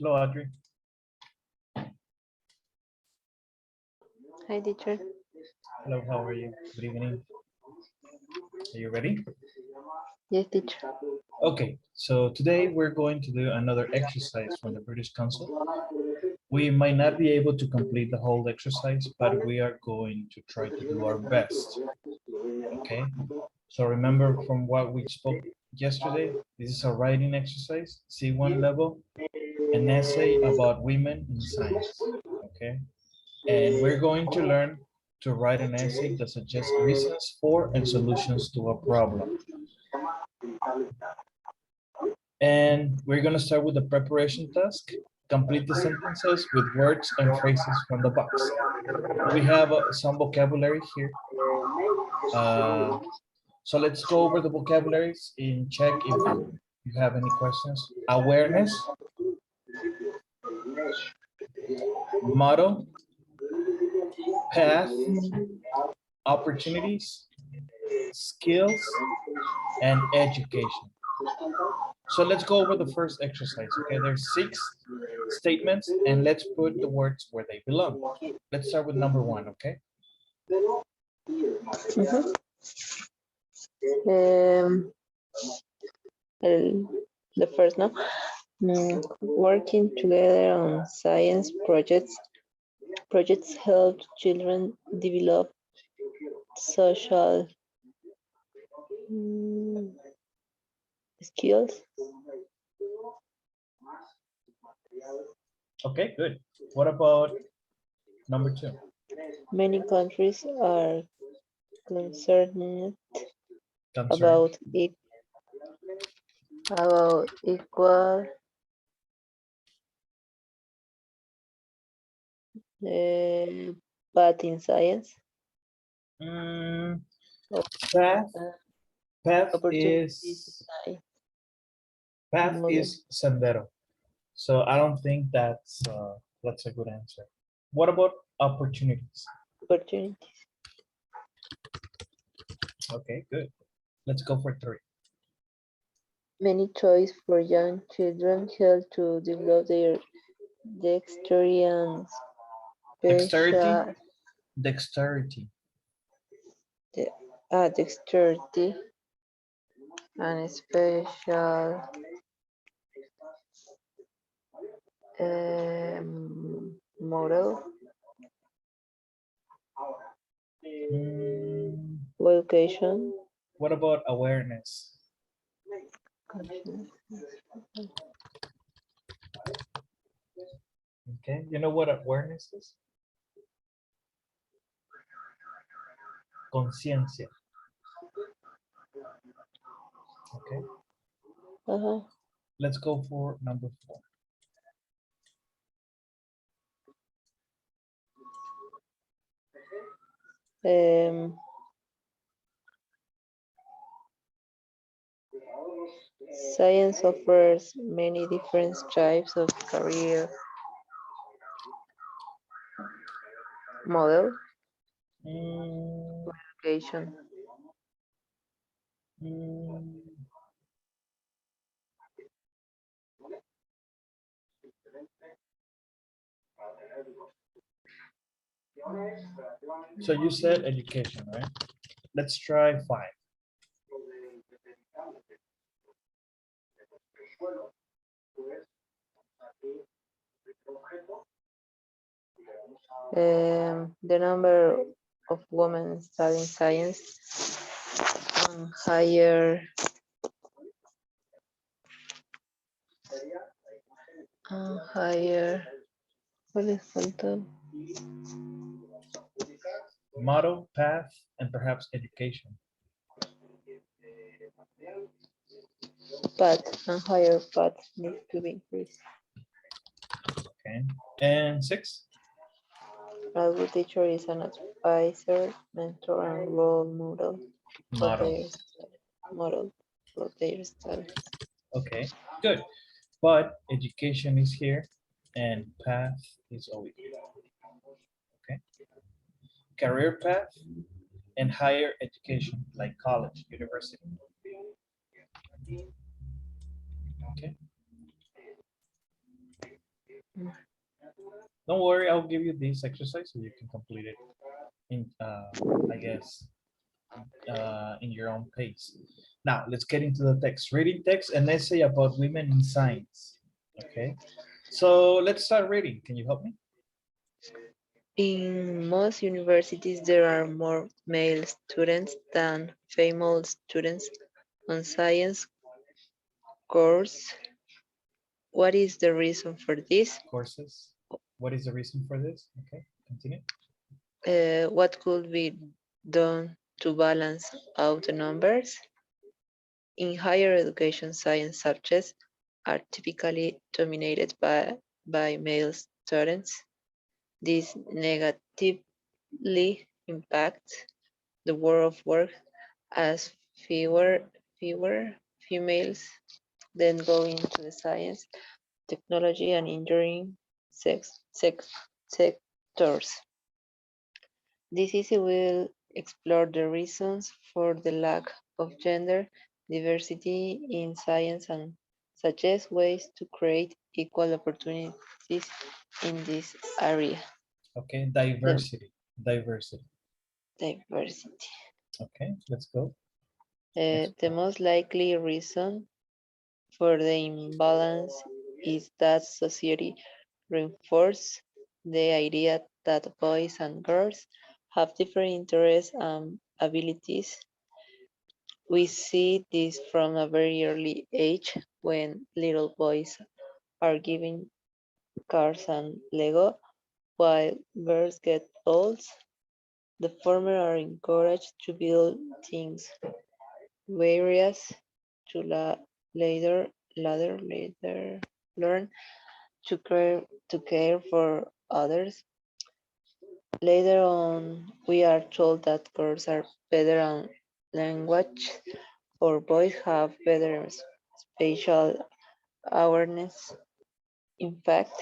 Hello, Audrey. Hi, teacher. Hello, how are you? Good evening. Are you ready? Yes, teacher. Okay, so today we're going to do another exercise from the British Council. We might not be able to complete the whole exercise, but we are going to try to do our best. Okay, so remember from what we spoke yesterday, this is a writing exercise, C1 level, an essay about women in science. Okay, and we're going to learn to write an essay that suggests reasons for and solutions to a problem. And we're going to start with the preparation task. Complete the sentences with words and phrases from the box. We have some vocabulary here. So let's go over the vocabularies and check if you have any questions. Awareness, model, path, opportunities, skills, and education. So let's go over the first exercise. Okay, there's 6 statements and let's put the words where they belong. Let's start with number 1, okay? The first no. Working together on science projects help children develop social skills. Okay, good. What about number 2? Many countries are concerned about equal path in science. Path is sendero. So I don't think that's a good answer. What about opportunities? Opportunities. Okay, good. Let's go for 3. Many toys for young children help to develop their dexterity and Dexterity and special model education. What about awareness? Okay, you know what awareness is? Conciencia. Okay. Let's go for number 4. Science offers many different types of career model education. So you said education, right? Let's try 5. The number of women studying science and higher what is falta? Model, path, and perhaps education. Path and higher path needs to be increased. Okay. And 6. A good teacher is an advisor, mentor, and role model for their studies. Okay, good. But education is here and path is over here. Okay. Career path and higher education like college, university. Okay. Mm. Don't worry, I'll give you this exercise so you can complete it in, I guess, in your own pace. Now, let's get into the text. Reading text, an essay about women in science. Okay, so let's start reading. Can you help me? In most universities, there are more male students than female students on science course. What is the reason for this? Courses. What is the reason for this? Okay, continue. What could be done to balance out the numbers? In higher education, science subjects are typically dominated by male students. This negatively impacts the world of work as fewer females then go into the science, technology, and engineering sectors. This essay will explore the reasons for the lack of gender diversity in science and suggest ways to create equal opportunities in this area. Okay, The diversity. Diversity. diversity. Okay, let's go. Next The part. most likely reason for the imbalance is that society reinforces the idea that boys and girls have different interests and abilities. We see this from a very early age when little boys are given cars and Lego, while girls get dolls. The former are encouraged to build things, whereas to later learn to care for others. Later on, we are told that girls are better at language or boys have better spatial awareness. In fact,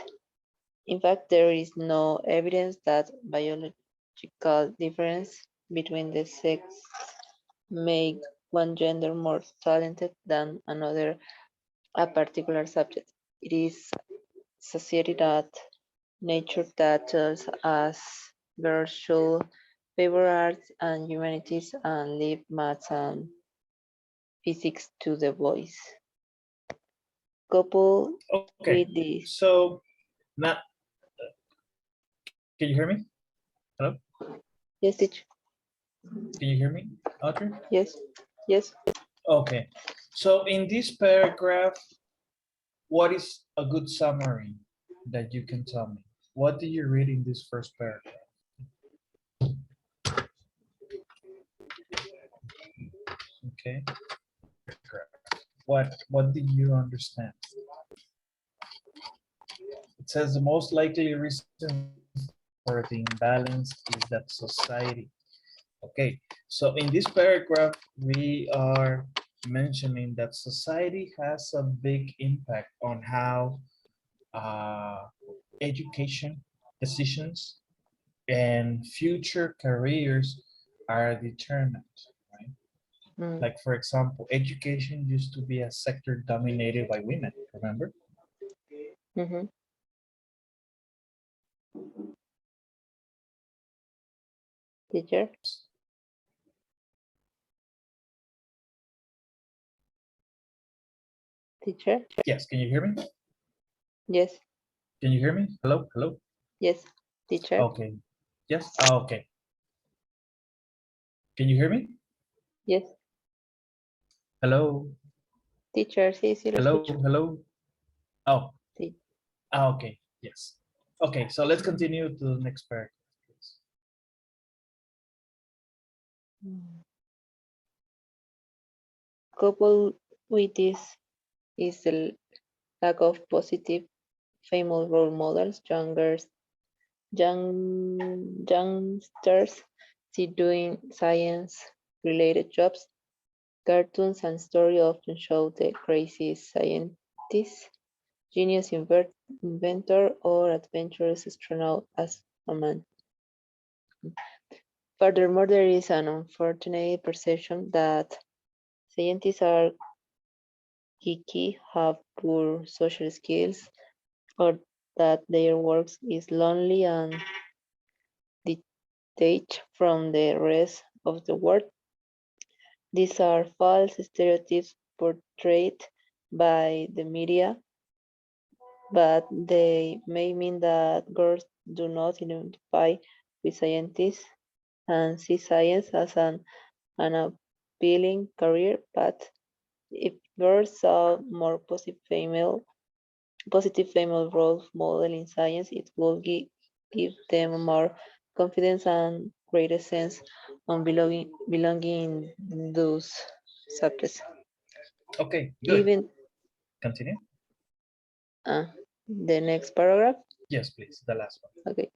there is no evidence that biological difference between the sexes make one gender more talented than another a particular subject. It is society that nature that tells us girls should favor arts and humanities and leave maths and physics to the boys. Couple Okay, with this. so now, can you hear me? Hello? Yes, teacher. Can you hear me, Audrey? Yes. Yes. Okay, so in this paragraph, what is a good summary that you can tell me? What do you read in this first paragraph? Okay, what do you understand? It says the most likely reason for the imbalance is that society. Okay, so in this paragraph, we are mentioning that society has a big impact on how education decisions and future careers are determined, right? Mm, Like, for example, education used to be a sector dominated by women, remember? mhm. Teacher. Teacher. Yes, can you hear me? Yes. Can you hear me? Hello, hello? Yes. Teacher. Okay, yes, okay. Can you hear me? Yes. Hello, Teacher. Sí, sí lo hello, escucho. hello? Oh, Sí. okay, yes. Okay, so let's continue to the next paragraph, please. Mm. Coupled with this is the lack of positive female role models. Youngsters see doing science-related jobs. Cartoons and stories often show the crazy scientist, genius inventor, or adventurous astronaut as a man. Furthermore, there is an unfortunate perception that scientists are geeky, have poor social skills, or that their works is lonely and detached from the rest of the world. These are false stereotypes portrayed by the media, but they may mean that girls do not identify with scientists and see science as an appealing career path. If girls saw more positive female role model in science, it will give them more confidence and greater sense of belonging in those subjects. Okay, good. Given Continue. uh, the next paragraph, Yes, please. The last one. okay.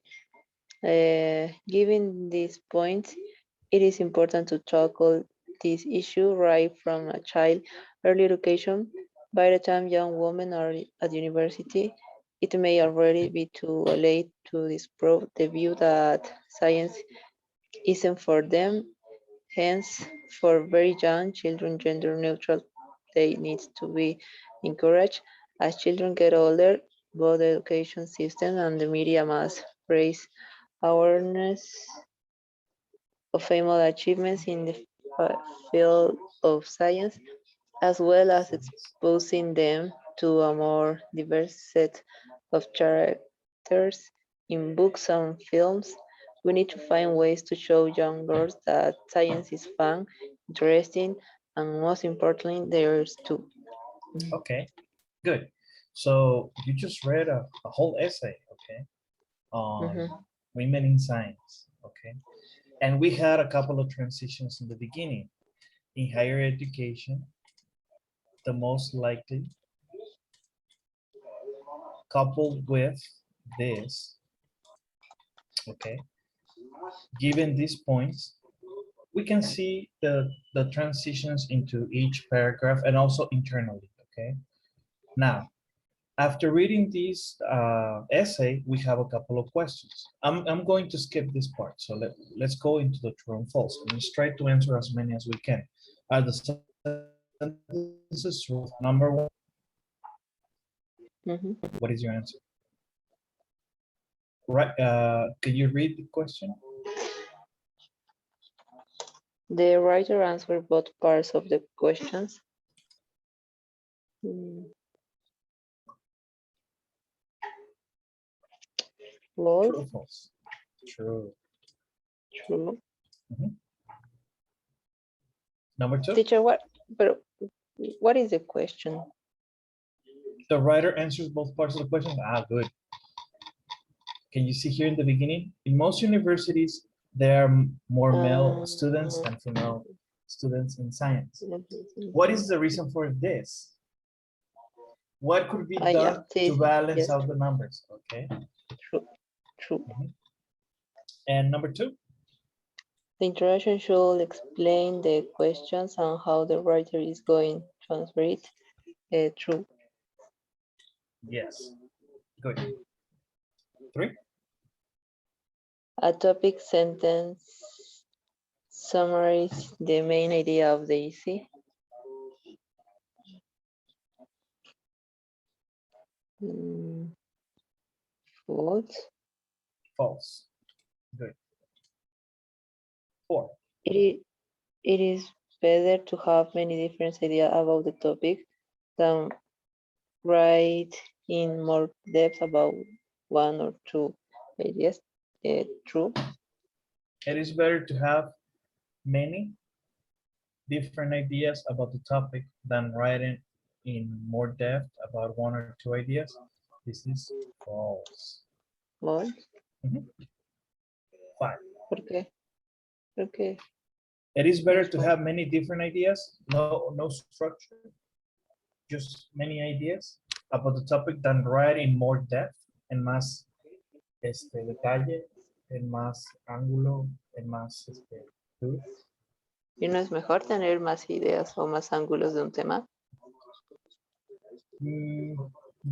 Given this point, it is important to tackle this issue right from a child early education. By the time young women are at university, it may already be too late to disprove the view that science isn't for them. Hence, for very young children, gender neutral play needs to be encouraged. As children get older, both the education system and the media must raise awareness of female achievements in the field of science, as well as exposing them to a more diverse set of characters in books and films. We need to find ways to show young girls that science is fun, interesting, and most importantly, theirs too. Okay, good. So you just read a whole essay, okay, on Mhm. women in science, okay? And we had a couple of transitions in the beginning. In higher education, the most likely coupled with this, okay, given these points, we can see the transitions into each paragraph and also internally, okay? Now, after reading this essay, we have a couple of questions. I'm going to skip this part, so let's go into the true and false. And let's try to answer as many as we can. Are the sentences true or false? Number one, Mhm. what is your answer? Right, can you read the question? The writer answered both parts of the questions. Mm, True False, or false? True. true. Mhm. Number two, Teacher, what is the question? the writer answers both parts of the question. Ah, good. Can you see here in the beginning? In most universities, there are more male Um, students than female students in science. let me see. What is the reason for this? What could be Yeah, done to balance yes, out the numbers? Okay. true, true. Mhm. And number two, The introduction should explain the questions and how the writer is going to answer it. True. yes. Good. Three, A topic sentence summarizes the main idea of the essay. Mm, False. false. Good. Four, It is, it is better to have many different ideas about the topic than write in more depth about one or two ideas. True. it is better to have many different ideas about the topic than writing in more depth about one or two ideas. This is false. False. Mhm. Five. ¿Por qué? Porque It is no better es to falso. have many different ideas, no structure, just many ideas about the topic than write in more depth, en más detalle, en más ángulo, en más ¿tú? ¿Y no es mejor tener más ideas o más ángulos de un tema? Mm,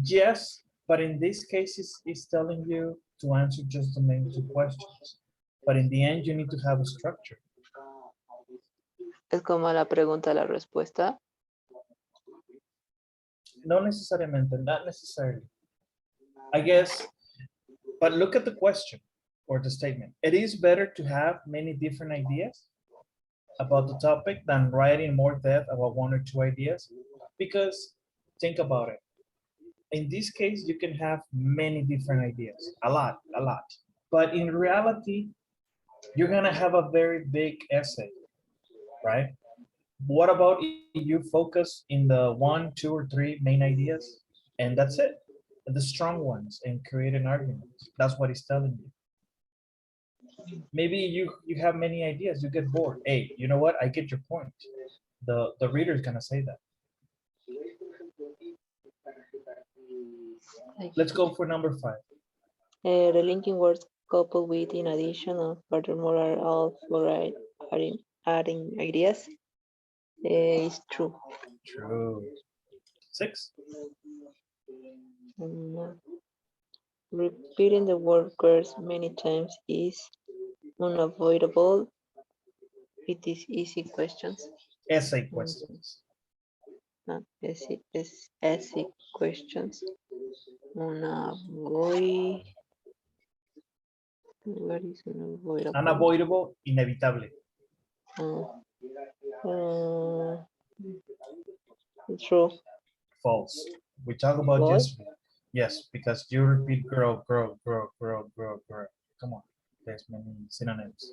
yes, but in this case, it's telling you to answer just the main two questions. But in the end, you need to have a structure. Es como la pregunta, la respuesta. No necesariamente, not necessarily. I guess, but look at the question or the statement. It is better to have many different ideas about the topic than writing more depth about one or two ideas, because think about it. In this case, you can have many different ideas, a lot, a lot. But in reality, you're gonna have a very big essay, right? What about if you focus in the one, two, or three main ideas, and that's it, the strong ones, and create an argument? That's what he's telling you. Maybe you have many ideas, you get bored. Hey, you know what? I get your point. The reader is gonna say that. Let's go for number 5. The linking words coupled with in addition and furthermore are all for adding ideas is true. True. 6. Mm, Repeating the word curse many times is unavoidable. It is easy questions. Essay Mm, questions. Easy questions. Unavoid. What is unavoidable? Unavoidable, inevitable. Uh, uh, True. False. We talked about Boy. yesterday. Yes, because you repeat grow, grow, grow, grow, grow, grow. Come on, there's many synonyms.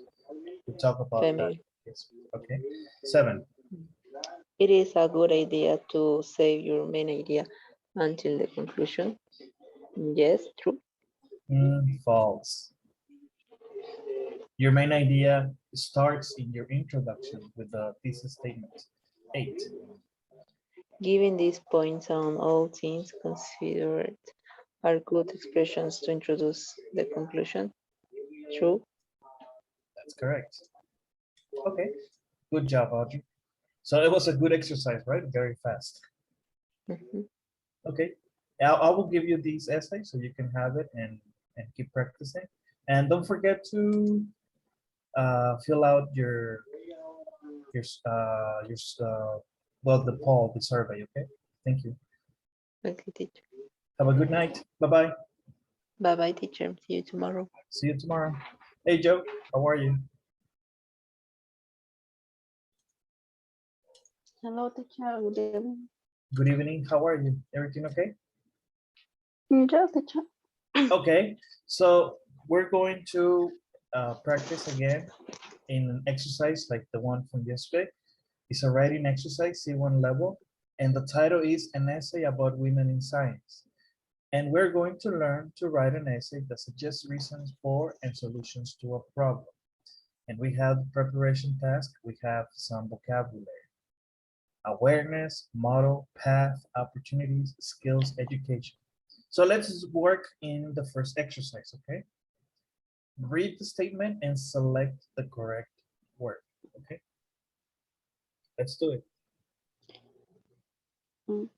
We talk about that. Family. Yes. Okay. 7. It is a good idea to save your main idea until the conclusion. Yes, true. False. Your main idea starts in your introduction with the thesis statement. 8. Given these points on all things considered are good expressions to introduce the conclusion. True. That's correct. Okay. Good job, Audrey. So it was a good exercise, right? Very fast. Mhm. Okay. I will give you these essays so you can have it and keep practicing. And don't forget to fill out your your well, the poll, the survey. Okay. Thank you. Okay, teacher. Have a good night. Bye bye. Bye bye, teacher. See you tomorrow. See you tomorrow. Hey Joe, how are you? Hello, teacher. Good evening. Good evening. How are you? Everything okay? Yes, teacher. Okay. So we're going to practice again in an exercise like the one from yesterday. It's a writing exercise, C1 level, and the title is An Essay About Women in Science. And we're going to learn to write an essay that suggests reasons for and solutions to a problem. And we have the preparation task. We have some vocabulary: awareness, model, path, opportunities, skills, education. So let's work in the first exercise, okay? Read the statement and select the correct word, okay? Let's do it. Mm,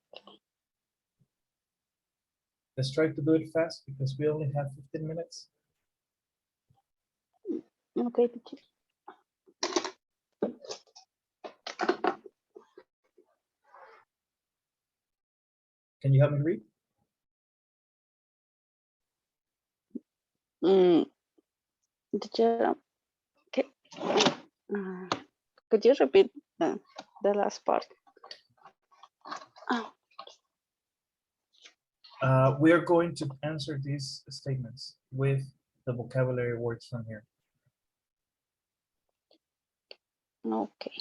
Let's try to do it fast because we only have 15 minutes. Okay, teacher. Can you help me read? Mm, Teacher, okay. Uh, could you repeat the last part? Oh, We are going to answer these statements with the vocabulary words from here. okay.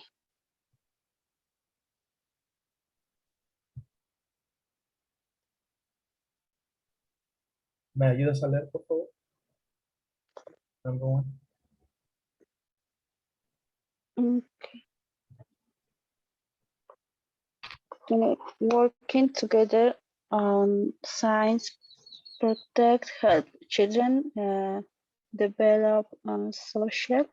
¿Me ayudas a leer, por favor? Number 1. Okay. Working together on science, protect, help children develop social.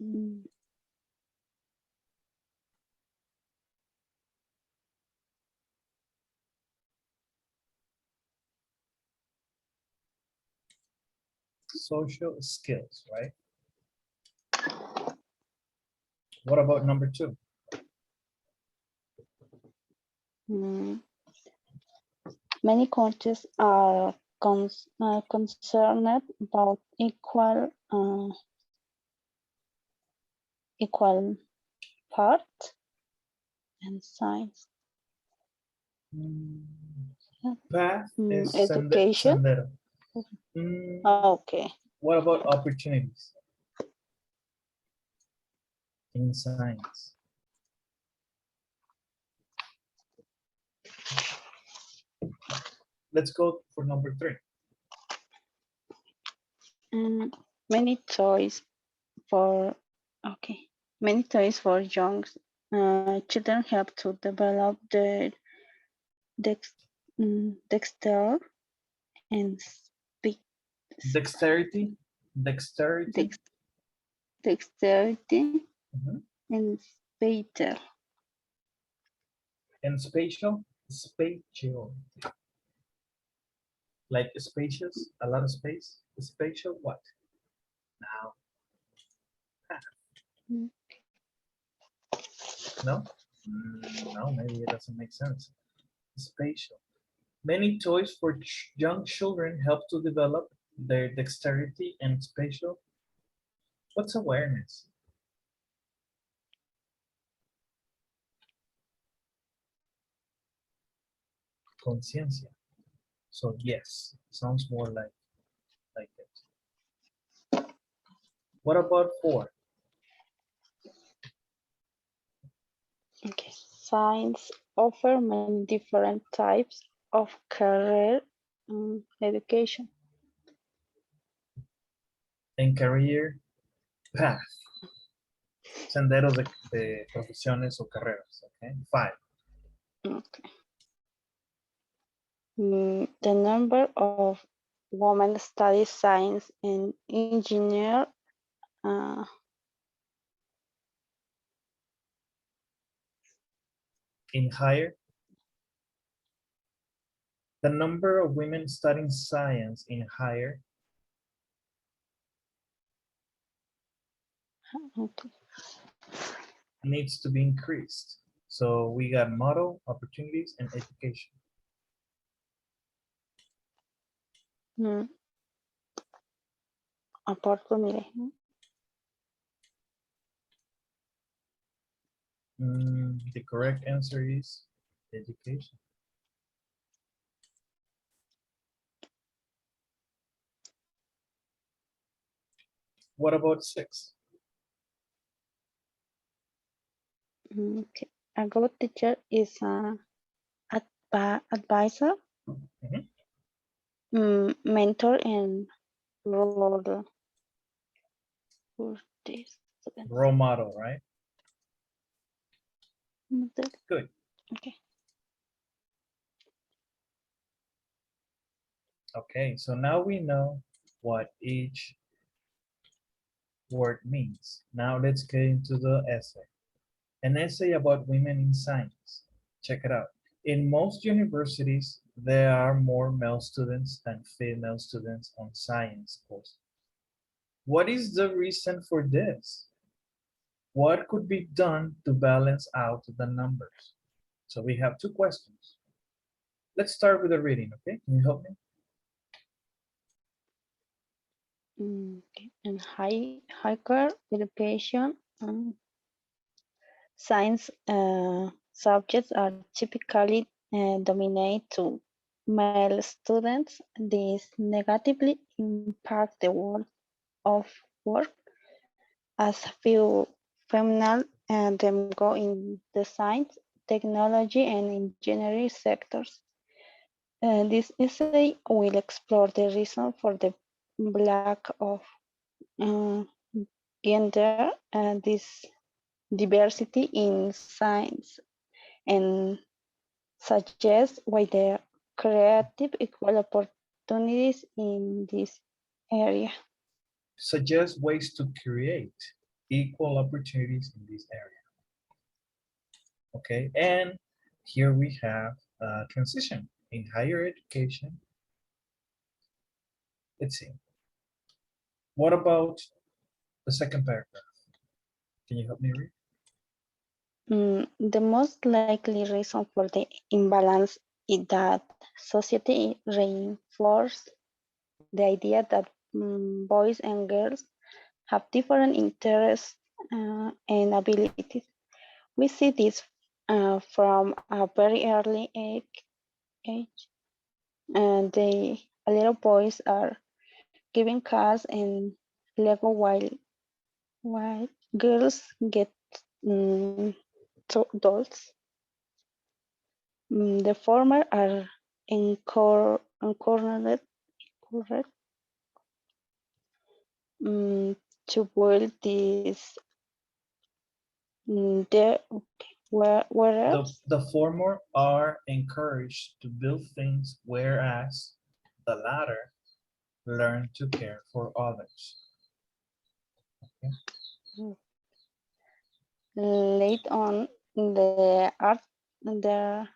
Mm, Social skills, right? What about number 2? mm, Many countries are concerned about equal part and science. Mm, Path is Education. sendero. Mm, Okay. What about opportunities in science? Let's go for number 3. Mm, many toys for okay. Many toys for young children help to develop their dex, dexter and Dexterity, dexterity, dex, dexterity mhm, and spatial. and spatial, like spacious, a lot of space. Spatial, what? Now, Mm, no, no, maybe it doesn't make sense. Spatial. Many toys for young children help to develop their dexterity and spatial. What's awareness? Conciencia. So yes, sounds more like it. What about 4? Okay. Science offer many different types of career education. En career path, senderos de profesiones o carreras. Okay, 5. Okay. The number of women study science and engineer uh, In higher, the number of women studying science in higher okay. needs to be increased. So we got model, opportunities, and education. Mm, opportunity. The correct answer is education. What about 6? Okay. A good teacher is an advisor, Mhm. mentor, and role for the students. Role model, right? Good. Okay. Okay, so now we know what each word means. Now let's get into the essay. An essay about women in science. Check it out. In most universities, there are more male students than female students on science courses. What is the reason for this? What could be done to balance out the numbers? So we have 2 questions. Let's start with the reading, okay? Can you help me? Okay. And higher education, science subjects are typically dominated to male students. This negatively impact the world of work as few female and them go in the science, technology, and engineering sectors. This essay will explore the reason for the lack of uh, gender and this diversity in science and suggest why there are creative equal opportunities in this area. Suggest ways to create equal opportunities in this area. Okay, and here we have a transition in higher education. Let's see. What about the second paragraph? Can you help me read? The most likely reason for the imbalance is that society reinforces the idea that boys and girls have different interests and abilities. We see this from a very early age, and the little boys are given cars and Lego while girls get mm, dolls. The former are encouraged to build these whereas The former are encouraged to build things, whereas the latter learn to care for others. Okay. late on the art the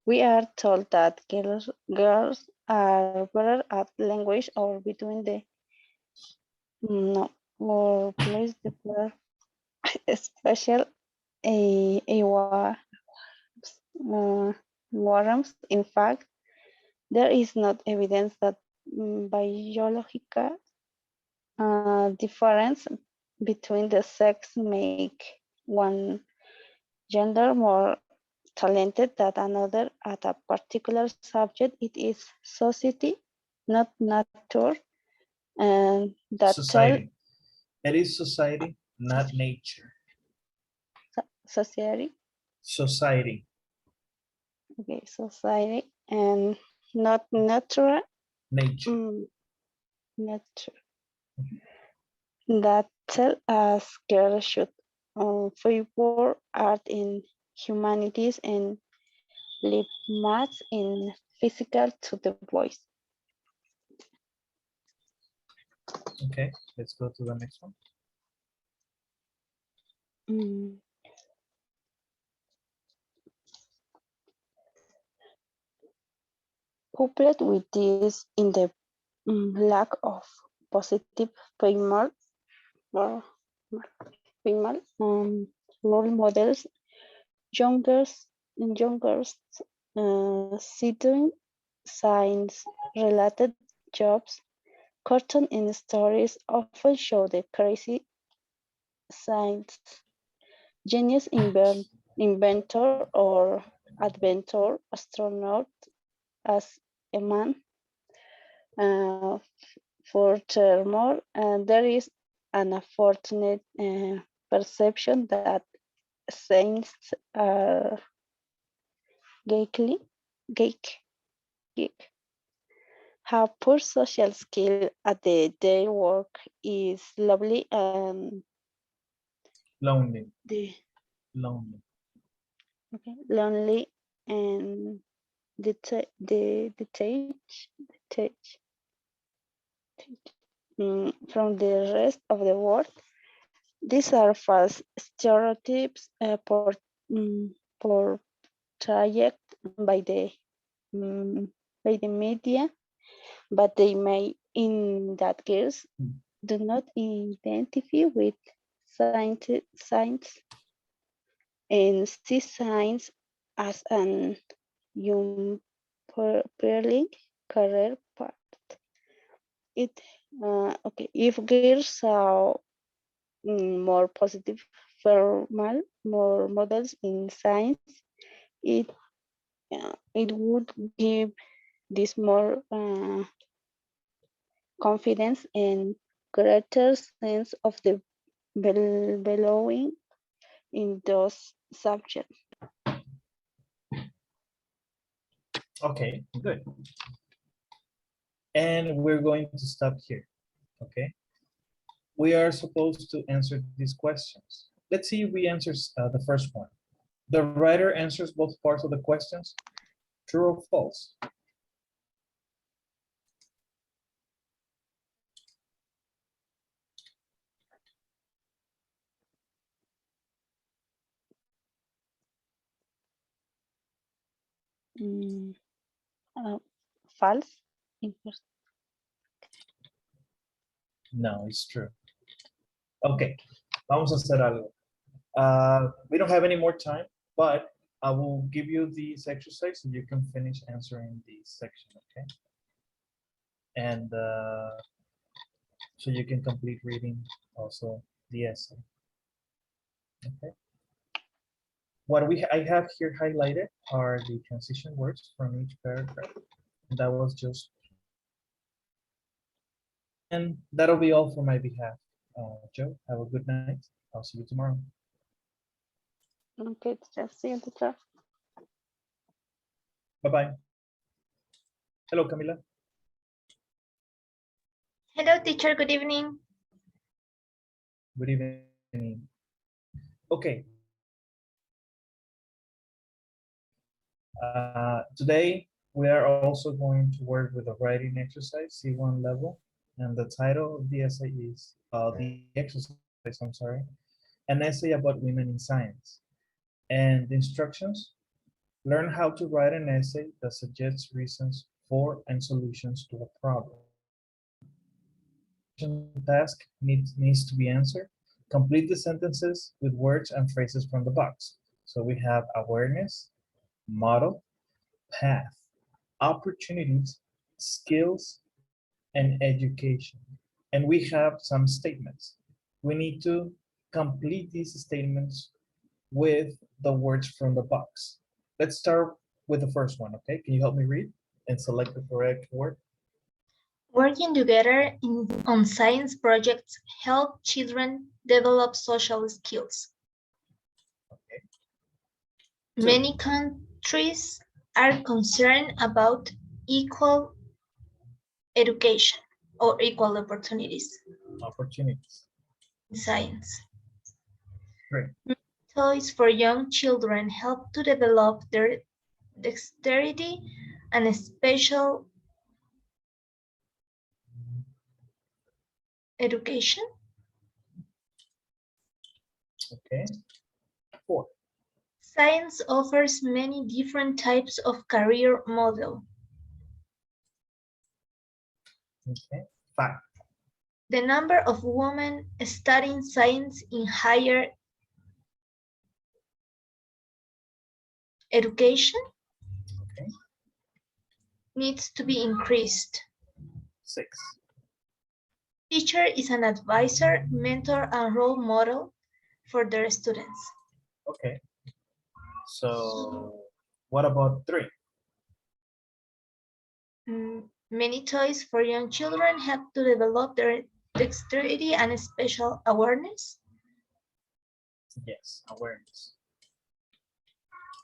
we are told that girls are better at language or between the no or place the better special a warrants. In fact, there is not evidence that biological difference between the sex make one gender more talented than another at a particular subject. It is society, not nature, and that tell Society. It is society, not nature. society, Society, okay, society, and not natural, nature. nature. That tell us girls should favor art in humanities and leave maths in physical to the boys. Okay, let's go to the next one. Mm. Coupled with this, in the lack of positive female or female role models, younger younger citizen science related jobs, cartoon and stories often show the crazy science genius inventor or adventure astronaut as a man. Uh, Furthermore, there is an unfortunate perception that saints are geekly, geek, geek, have poor social skill at their work is lovely and Lonely, the lonely. okay, lonely and detached from the rest of the world. These are false stereotypes portrayed mm, by the media, but they may, in that case, do not identify with science and see science as an compelling career path. It okay if girls saw more positive formal more models in science, it it would give this more confidence and greater sense of the belonging in those subjects. Okay, good. And we're going to stop here. Okay. We are supposed to answer these questions. Let's see if we answer the first one. The writer answers both parts of the questions. True or false? Mm, uh, false. No, it's true. Okay, vamos a hacer algo. We don't have any more time, but I will give you this exercise so you can finish answering this section, okay? And so you can complete reading also the essay. Okay. What I have here highlighted are the transition words from each paragraph. And that was just, and that'll be all for my behalf. Joe, have a good night. I'll see you tomorrow. Okay, teacher. See you, teacher. Bye-bye. Hello, Camila. Hello, teacher. Good evening. Good evening. Okay. Today, we are also going to work with a writing exercise, C1 level. And the title of the essay is, the exercise, I'm sorry, an essay about women in science. And the instructions, learn how to write an essay that suggests reasons for and solutions to a problem. Task needs to be answered. Complete the sentences with words and phrases from the box. So we have awareness, model, path, opportunities, skills, and education. And we have some statements. We need to complete these statements with the words from the box. Let's start with the first one, okay? Can you help me read and select the correct word? Working together on science projects help children develop social skills. Okay. Many countries are concerned about equal education or equal opportunities Opportunities. in science. Great. Toys for young children help to develop their dexterity and special education. Okay. 4. Science offers many different types of career model. Okay. 5. The number of women studying science in higher education Okay. needs to be increased. 6. Teacher is an advisor, mentor, and role model for their students. Okay. So what about 3? Many toys for young children help to develop their dexterity and special awareness. Yes, awareness.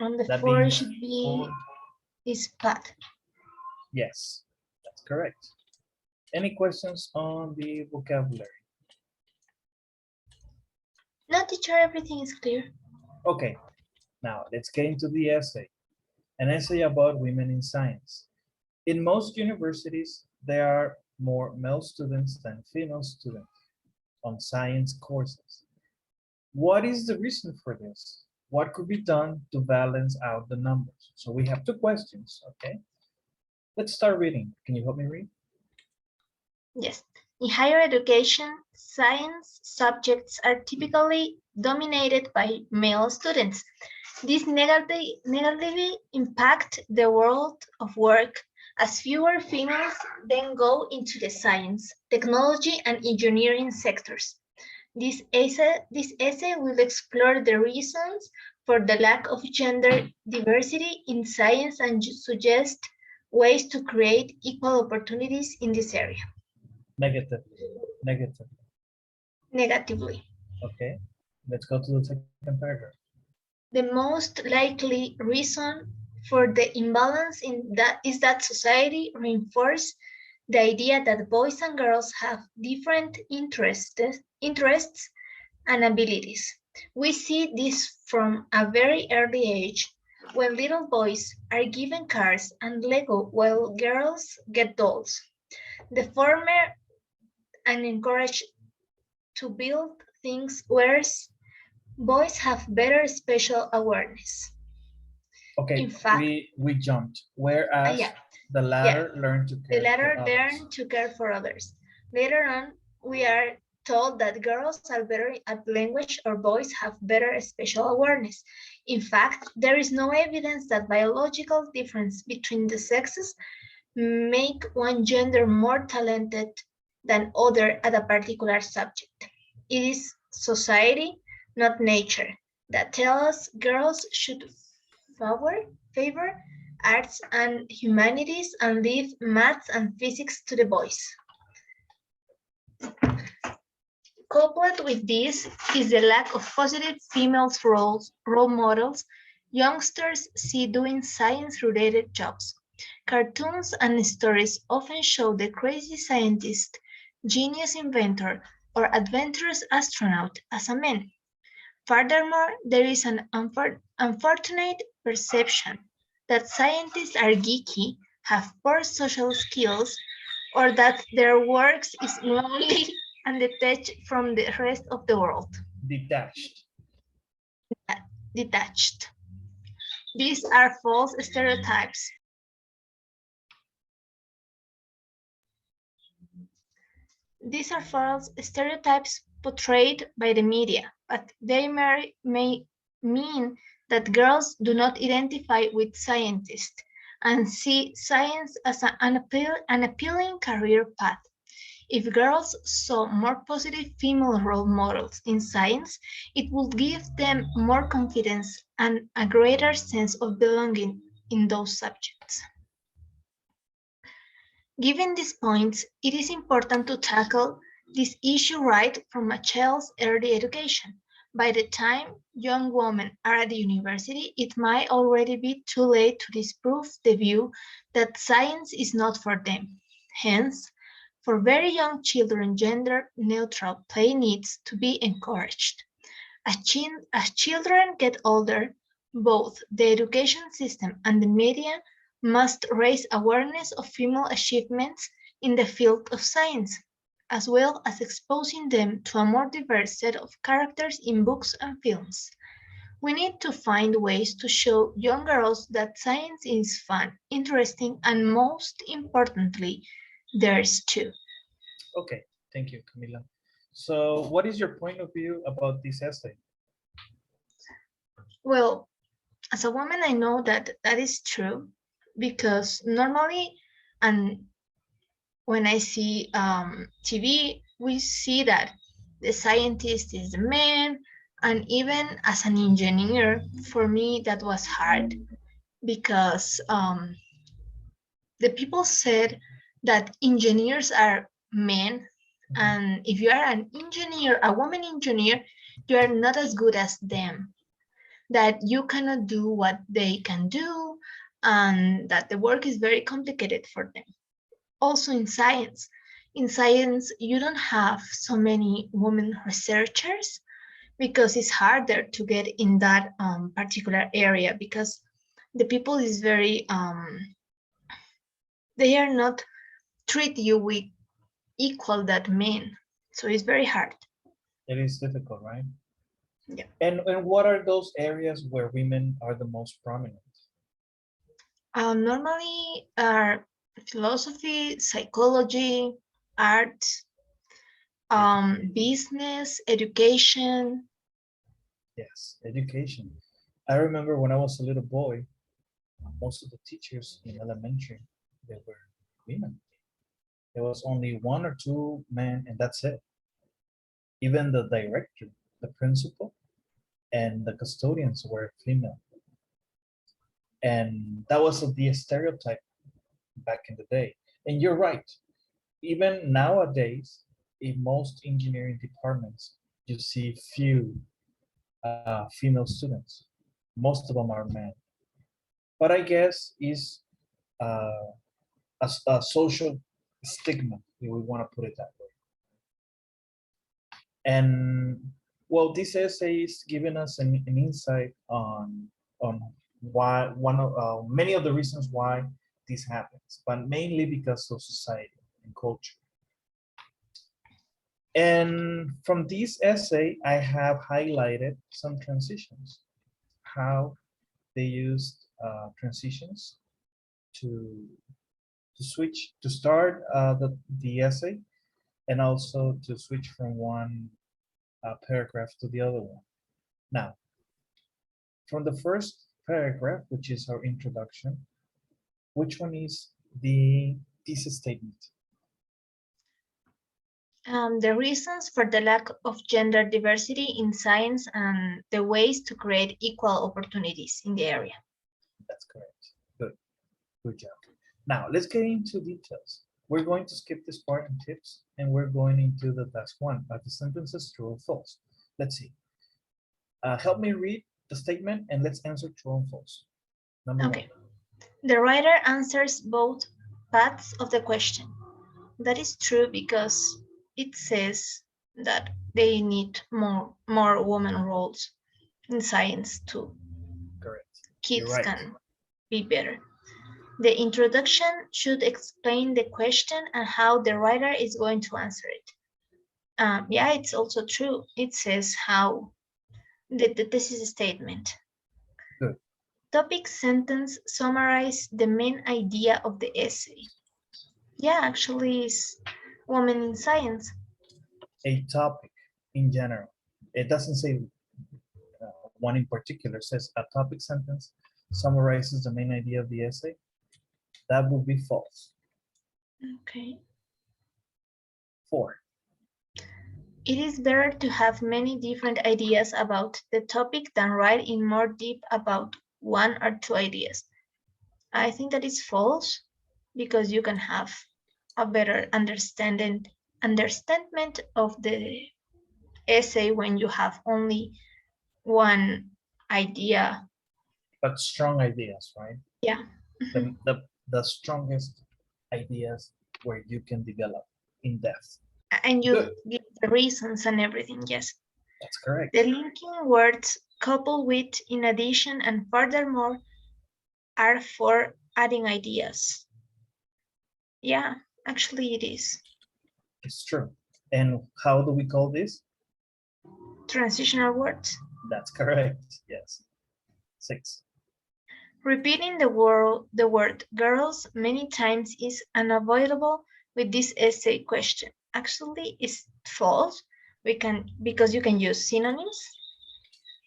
And the That 4 being should be 4. is path. Yes, that's correct. Any questions on the vocabulary? No, teacher, everything is clear. Okay, now let's get into the essay. An essay about women in science. In most universities, there are more male students than female students on science courses. What is the reason for this? What could be done to balance out the numbers? So we have 2 questions, okay? Let's start reading. Can you help me read? Yes. In higher education, science subjects are typically dominated by male students. This negatively impact the world of work as fewer females then go into the science, technology, and engineering sectors. This essay will explore the reasons for the lack of gender diversity in science and suggest ways to create equal opportunities in this area. Negative. Negative. Negatively. Okay. Let's go to the second paragraph. The most likely reason for the imbalance is that society reinforces the idea that boys and girls have different interests and abilities. We see this from a very early age when little boys are given cars and Lego while girls get dolls. The former are encouraged to build things, whereas boys have better spatial awareness. Okay, In fact, we jumped. Whereas the latter learn to care the latter for others. learn to care for others. Later on, we are told that girls are better at language or boys have better spatial awareness. In fact, there is no evidence that biological difference between the sexes make one gender more talented than other at a particular subject. It is society, not nature, that tells us girls should favor arts and humanities and leave maths and physics to the boys. Coupled with this is the lack of positive female role models youngsters see doing science-related jobs. Cartoons and stories often show the crazy scientist, genius inventor, or adventurous astronaut as a man. Furthermore, there is an unfortunate perception that scientists are geeky, have poor social skills, or that their works is lonely and detached from the rest of the world. Detached. Detached. These are false stereotypes. These are false stereotypes portrayed by the media, but they may mean that girls do not identify with scientists and see science as an appealing career path. If girls saw more positive female role models in science, it would give them more confidence and a greater sense of belonging in those subjects. Given these points, it is important to tackle this issue right from a child's early education. By the time young women are at the university, it might already be too late to disprove the view that science is not for them. Hence, for very young children, gender-neutral play needs to be encouraged. As children get older, both the education system and the media must raise awareness of female achievements in the field of science, as well as exposing them to a more diverse set of characters in books and films. We need to find ways to show young girls that science is fun, interesting, and most importantly, theirs too. Okay, thank you, Camila. So what is your point of view about this essay? Well, as a woman, I know that that is true because normally, and when I see TV, we see that the scientist is the man, and even as an engineer, for me that was hard because the people said that engineers are men, and if you are an engineer, a woman engineer, you are not as good as them, that you cannot do what they can do, and that the work is very complicated for them. Also in science, you don't have so many women researchers because it's harder to get in that particular area because the people is very, they are not treat you with equal that men. So it's very hard. It is difficult, right? Yeah. And what are those areas where women are the most prominent? Normally are philosophy, psychology, art, business, education. Yes, education. I remember when I was a little boy, most of the teachers in elementary, they were women. There was only one or two men, and that's it. Even the director, the principal, and the custodians were female. And that was the stereotype back in the day. And you're right. Even nowadays, in most engineering departments, you see few female students. Most of them are men. But I guess is uh, a social stigma, if we want to put it that way. And well, this essay is giving us an insight on why one of many of the reasons why this happens, but mainly because of society and culture. And from this essay, I have highlighted some transitions, how they used transitions to to switch to start the essay and also to switch from one paragraph to the other one. Now, from the first paragraph, which is our introduction, which one is the thesis statement? The reasons for the lack of gender diversity in science and the ways to create equal opportunities in the area. That's correct. Good. Good job. Now, let's get into details. We're going to skip this part and tips, and we're going into the task one. Are the sentences true or false? Let's see. Help me read the statement and let's answer true or false. Number Okay. The writer answers both parts of the question. That is true because it says that they need more women roles in science too. one. Correct. Kids right. can be better. The introduction should explain the question and how the writer is going to answer it. Yeah, it's also true. It says how this is a statement. Good. Topic sentence summarize the main idea of the essay. Yeah, actually, it's women in science. A topic in general. It doesn't say one in particular. It says a topic sentence summarizes the main idea of the essay. That would be false. Okay. 4. It is better to have many different ideas about the topic than write in more deep about one or two ideas. I think that is false because you can have a better understanding of the essay when you have only one idea. But strong ideas, right? Yeah. The strongest ideas where you can develop in depth. And you Good. give the reasons and everything, yes. That's correct. The linking words coupled with in addition and furthermore are for adding ideas. Yeah, actually it is. It's true. And how do we call this? Transitional words. That's correct. Yes. 6. Repeating the word girls many times is unavoidable with this essay question. Actually, it's false. Because you can use synonyms.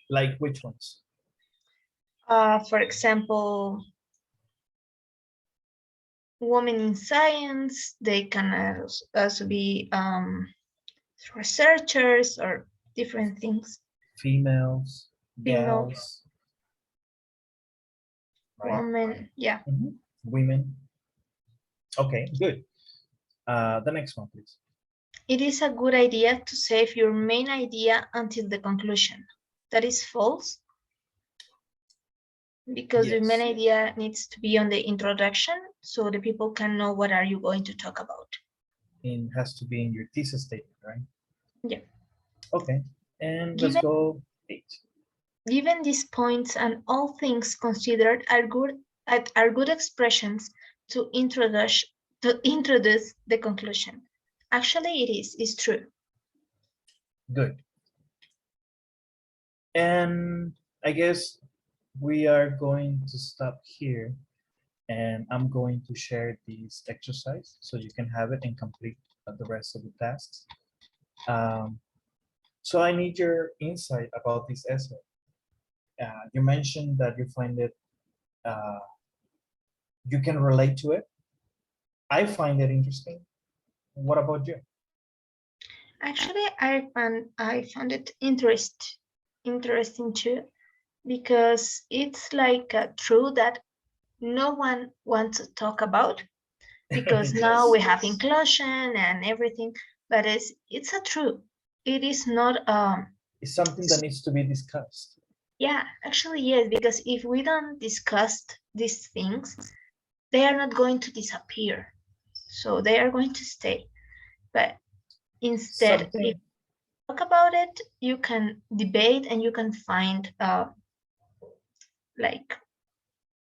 Like which ones? For example, women in science, they can also be researchers or different things. Females, Female, gals, right? woman, yeah. Women. Okay, good. The next one, please. It is a good idea to save your main idea until the conclusion. That is false. Because the main idea needs to be on the introduction so the people can know what are you going to talk about. It has to be in your thesis statement, right? Yeah. Okay, and let's go 8. Given these points and all things considered are good expressions to introduce the conclusion. Actually, it's true. Good. And I guess we are going to stop here, and I'm going to share this exercise so you can have it and complete the rest of the tasks. So I need your insight about this essay. You mentioned that you find it, you can relate to it. I find it interesting. What about you? Actually, I found it interesting too, because it's like true that no one wants to talk about, because now we have inclusion and everything, but it's a true. It is not It's something that needs to be discussed. yeah, actually yes, because if we don't discuss these things, they are not going to disappear. So they are going to stay. But instead, if you talk about it, you can debate and you can find like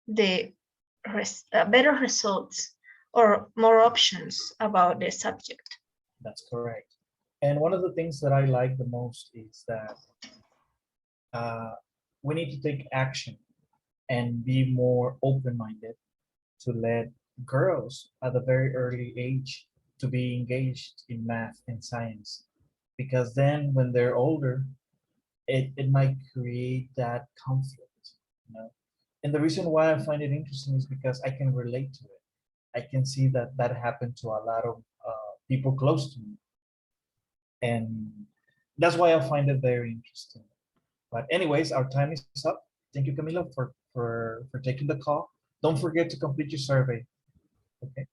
the better results or more options about the subject. That's correct. And one of the things that I like the most is that we need to take action and be more open-minded to let girls at a very early age to be engaged in math and science, because then when they're older, it might create that conflict, you know. And the reason why I find it interesting is because I can relate to it. I can see that that happened to a lot of people close to me, and that's why I find it very interesting. But anyways, our time is up. Thank you, Camilo, for taking the call. Don't forget to complete your survey. Okay.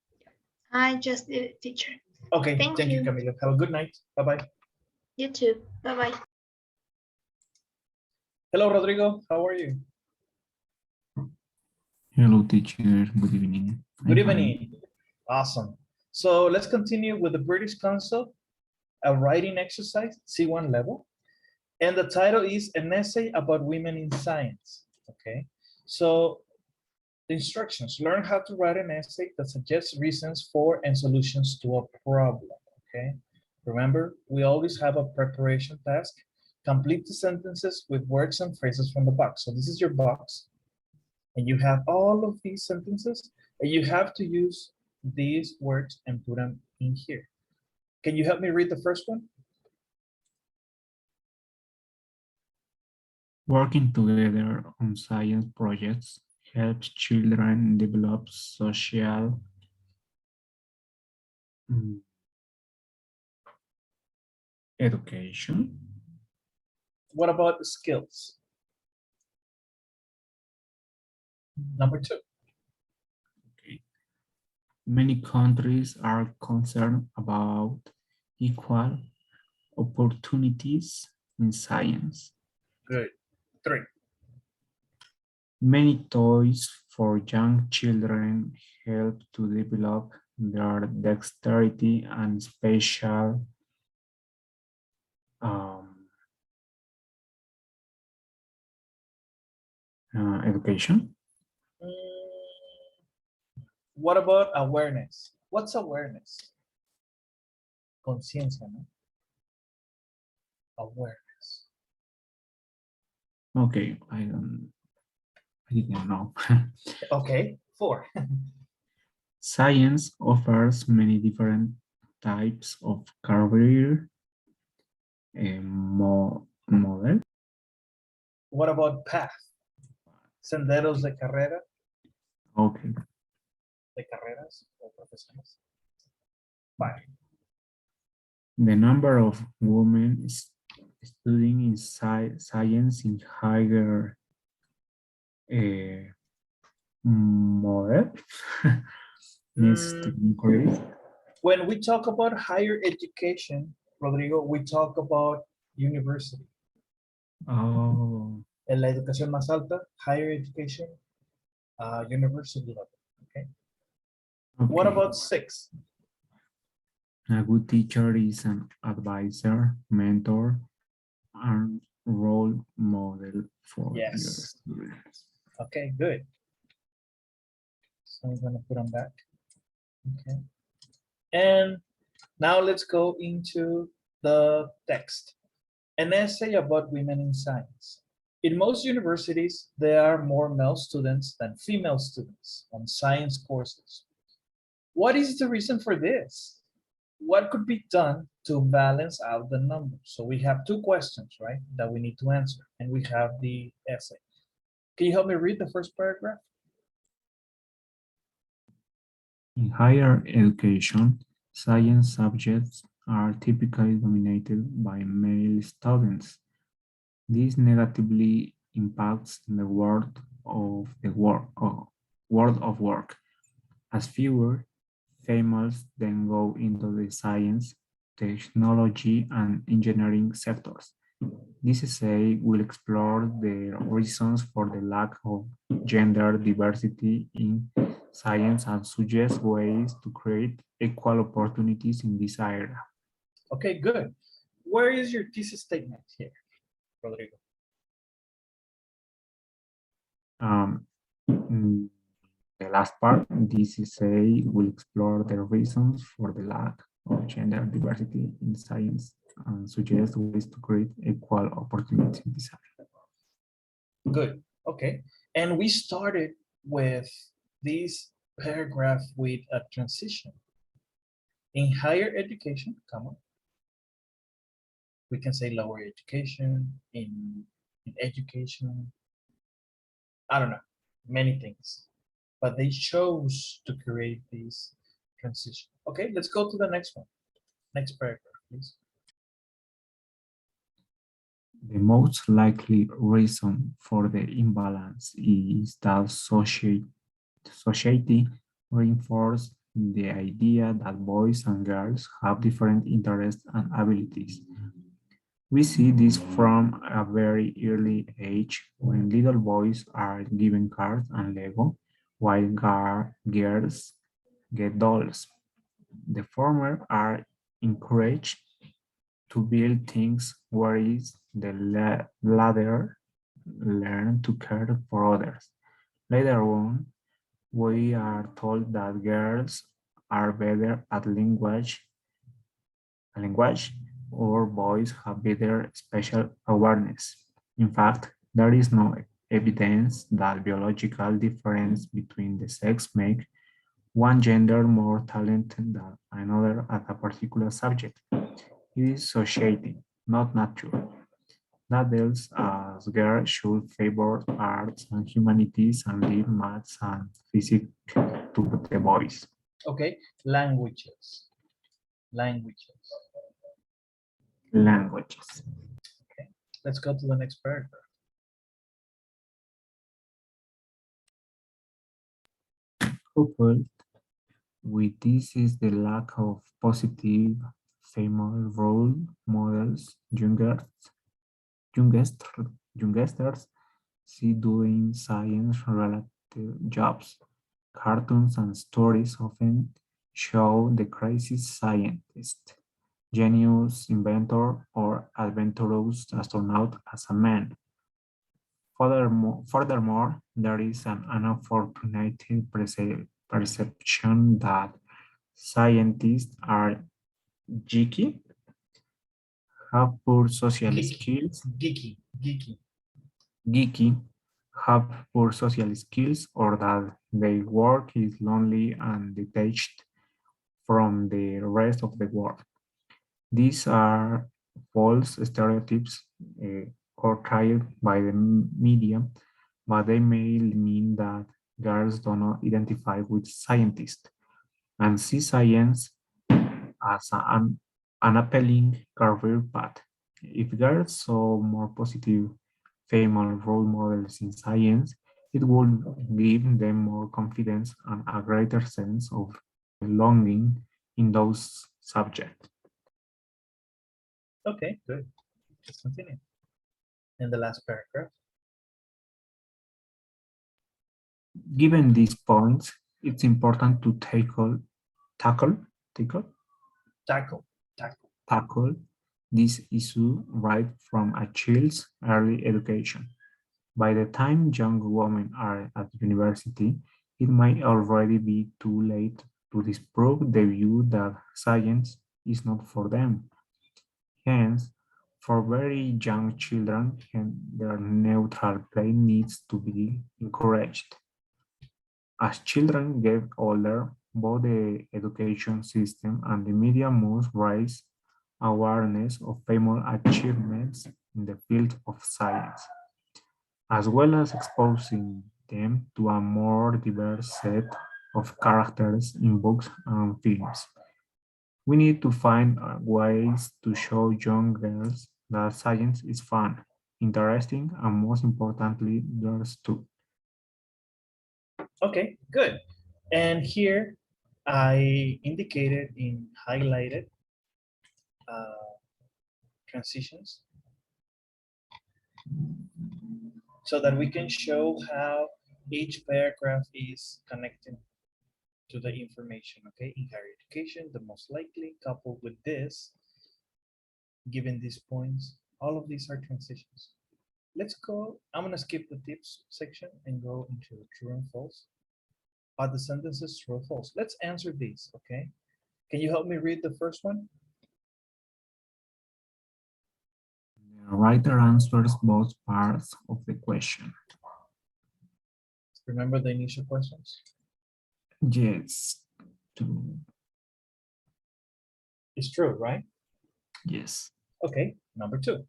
I just did it, teacher. Okay. Thank Thank you, you. Camilo. Have a good night. Bye bye. You too. Bye-bye. Hello, Rodrigo. How are you? Hello, teacher. Good evening. Good I'm fine. evening. Awesome. So let's continue with the British Council, a writing exercise, C1 level. And the title is An Essay About Women in Science. Okay. So the instructions: learn how to write an essay that suggests reasons for and solutions to a problem. Okay. Remember, we always have a preparation task. Complete the sentences with words and phrases from the box. So this is your box, and you have all of these sentences, and you have to use these words and put them in here. Can you help me read the first one? Working together on science projects helps children develop social education. What about the skills? Number 2. Okay. Many countries are concerned about equal opportunities in science. Good. 3. Many toys for young children help to develop their dexterity and spatial education. What about awareness? What's awareness? Conciencia, no? Awareness. Okay, I didn't know. Okay, 4. Science offers many different types of career model. What about path? Senderos de carrera, Okay, de carreras o profesiones. 5. the number of women studying in science in higher model needs to increase. When we talk about higher education, Rodrigo, we talk about university. Oh, En la educación más alta, higher education, university level. Okay. What okay. about 6? A good teacher is an advisor, mentor, and role model for your Yes. students. Okay, good. So I'm gonna put them back. Okay. And now let's go into the text. An essay about women in science. In most universities, there are more male students than female students on science courses. What is the reason for this? What could be done to balance out the numbers? So we have 2 questions, right, that we need to answer, and we have the essay. Can you help me read the first paragraph? In higher education, science subjects are typically dominated by male students. This negatively impacts the world of work, as fewer females then go into the science, technology, and engineering sectors. This essay will explore the reasons for the lack of gender diversity in science and suggest ways to create equal opportunities in this area. Okay, good. Where is your thesis statement here, Rodrigo? The last part, this essay will explore the reasons for the lack of gender diversity in science and suggest ways to create equal opportunities in this area. Good. Okay. And we started with this paragraph with a transition. In higher education, comma, we can say lower education, in education, I don't know, many things. But they chose to create this transition. Okay, let's go to the next one. Next paragraph, please. The most likely reason for the imbalance is that society reinforces the idea that boys and girls have different interests and abilities. We see this from a very early age when little boys are given cars and Lego, while girls get dolls. The former are encouraged to build things, whereas the latter learn to care for others. Later on, we are told that girls are better at language or boys have better spatial awareness. In fact, there is no evidence that biological difference between the sex make one gender more talented than another at a particular subject. It is society, not nature. Adults as girls should favor arts and humanities and leave maths and physics to the boys. Okay, languages. Languages. Languages. Okay, let's go to the next paragraph. Coupled with this is the lack of positive female role models. Youngest, youngsters see doing science-related jobs. Cartoons and stories often show the crazy scientist, genius inventor, or adventurous astronaut as a man. Furthermore, there is an unfortunate perception that scientists are geeky, have poor social Geeky, skills, geeky. geeky, have poor social skills, or that their work is lonely and detached from the rest of the world. These are false stereotypes portrayed by the media, but they may mean that girls do not identify with scientists and see science as an appealing career path. If girls saw more positive female role models in science, it would give them more confidence and a greater sense of belonging in those subjects. Okay, good. Let's continue. In the last paragraph. Given these points, it's important to tackle, tackle, Tackle, tackle. tackle this issue right from a child's early education. By the time young women are at university, it might already be too late to disprove the view that science is not for them. Hence, for very young children, their neutral play needs to be encouraged. As children get older, both the education system and the media must raise awareness of female achievements in the field of science, as well as exposing them to a more diverse set of characters in books and films. We need to find ways to show young girls that science is fun, interesting, and most importantly, girls too. Okay, good. And here I indicated in highlighted uh, transitions so that we can show how each paragraph is connected to the information, okay? In higher education, the most likely, coupled with this, given these points, all of these are transitions. Let's go, I'm gonna skip the tips section and go into true and false. Are the sentences true or false? Let's answer these, okay? Can you help me read the first one? The writer answers both parts of the question. Remember the initial questions? Yes, to It's true, right? Yes. Okay, number 2.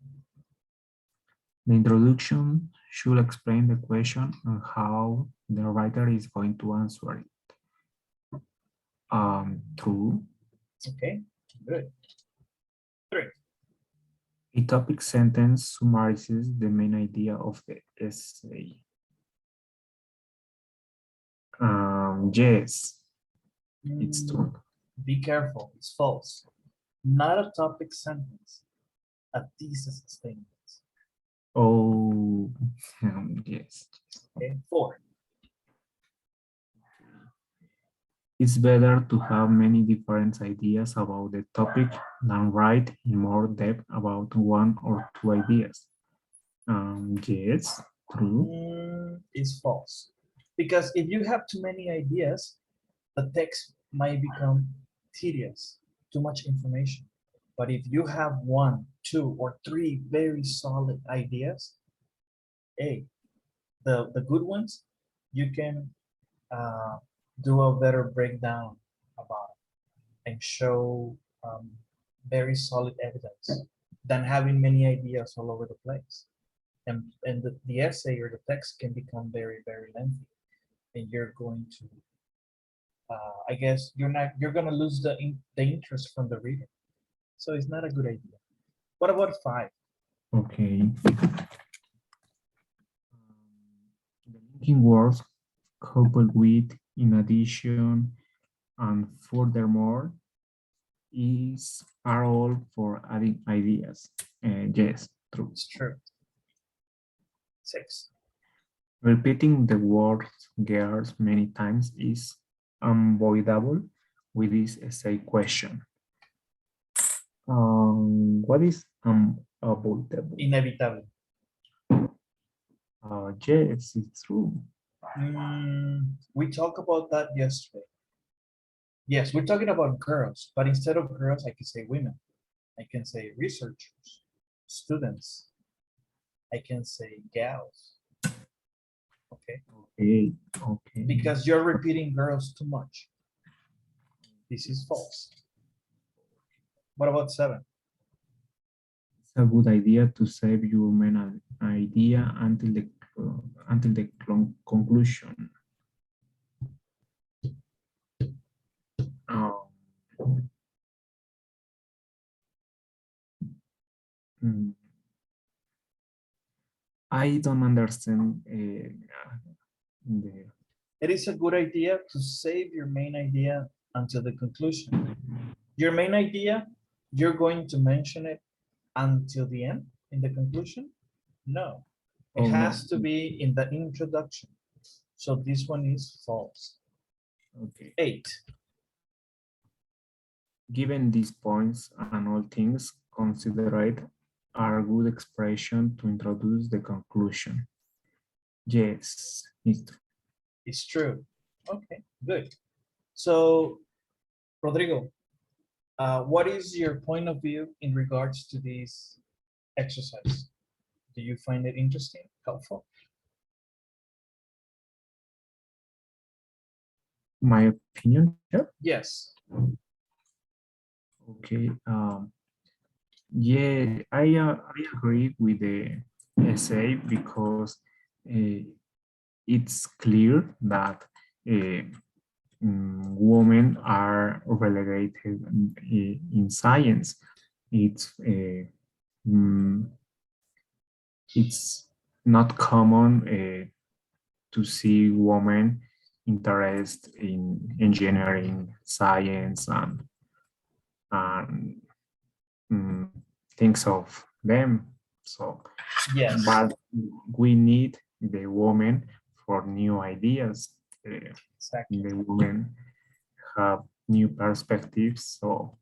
The introduction should explain the question and how the writer is going to answer it. True. Okay, good. 3. A topic sentence summarizes the main idea of the essay. Yes, it's true. Be careful, it's false. Not a topic sentence, a thesis statement. Oh, yes. Okay, 4. It's better to have many different ideas about the topic than write in more depth about one or two ideas. Yes, true. Is false. Because if you have too many ideas, the text might become tedious, too much information. But if you have 1, 2, or 3 very solid ideas, hey, the good ones, you can uh, do a better breakdown about it and show very solid evidence than having many ideas all over the place. And the essay or the text can become very, very lengthy. And you're going to, I guess, you're going to lose the interest from the reader. So it's not a good idea. What about 5? Okay. The linking words coupled with, in addition, and furthermore are all for adding ideas. Yes, true. It's true. 6. Repeating the word girls many times is unavoidable with this essay question. What is unavoidable? Inevitable. Yes, it's true. We talked about that yesterday. Yes, we're talking about girls, but instead of girls, I can say women. I can say researchers, students. I can say gals. Okay, Okay, okay. because you're repeating girls too much. This is false. What about 7? It's a good idea to save your main idea until the conclusion. Um, mm, I don't understand the. It is a good idea to save your main idea until the conclusion. Your main idea, you're going to mention it until the end in the conclusion? No, it Oh no. has to be in the introduction. So this one is false. Okay. 8. Given these points and all things considered are a good expression to introduce the conclusion. Yes, it's true. It's true. Okay, good. So, Rodrigo, what is your point of view in regards to this exercise? Do you find it interesting, helpful? My opinion here. Yes. Okay. Yeah, I agree with the essay because it's clear that women are relegated in science. It's mm, it's not common to see women interested in engineering, science, and mm, things of them. So, Yes. but we need the women for new ideas. Exactly. The women have new perspectives, so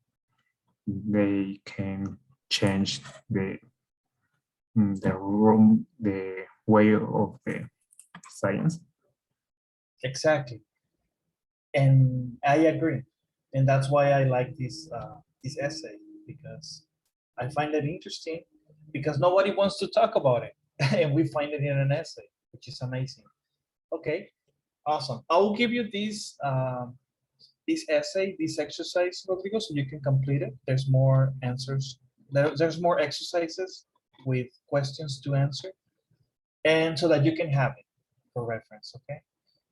they can change the way of the science. Exactly. And I agree. And that's why I like this essay, because I find it interesting because nobody wants to talk about it. And we find it in an essay, which is amazing. Okay, awesome. I will give you this essay, this exercise, Rodrigo, so you can complete it. There's more answers. There's more exercises with questions to answer, and so that you can have it for reference, okay?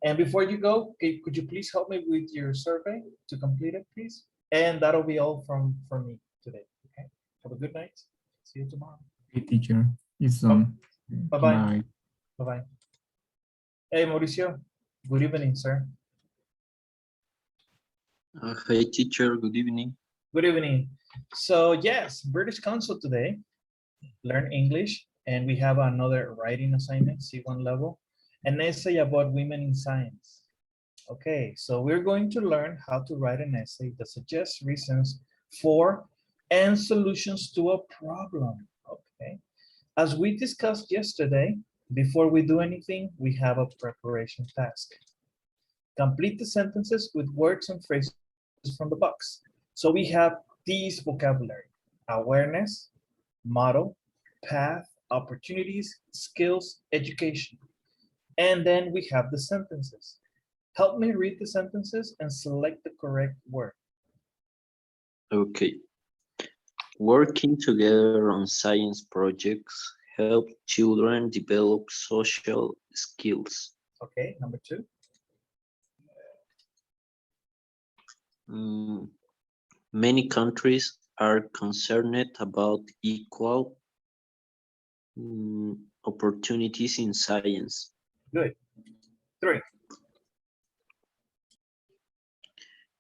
And before you go, could you please help me with your survey to complete it, please? And that'll be all from me today, okay? Have a good night. See you tomorrow. Hey, teacher, it's done. Bye-bye. Bye. Bye-bye. Hey, Mauricio. Good evening, sir. Hi, teacher. Good evening. Good evening. So yes, British Council today, learn English, and we have another writing assignment, C1 level, an essay about women in science. Okay, so we're going to learn how to write an essay that suggests reasons for and solutions to a problem. Okay, as we discussed yesterday, before we do anything, we have a preparation task. Complete the sentences with words and phrases from the box. So we have these vocabulary: awareness, model, path, opportunities, skills, education. And then we have the sentences. Help me read the sentences and select the correct word. Okay. Working together on science projects help children develop social skills. Okay, number 2. Many countries are concerned about equal opportunities in science. Good. 3.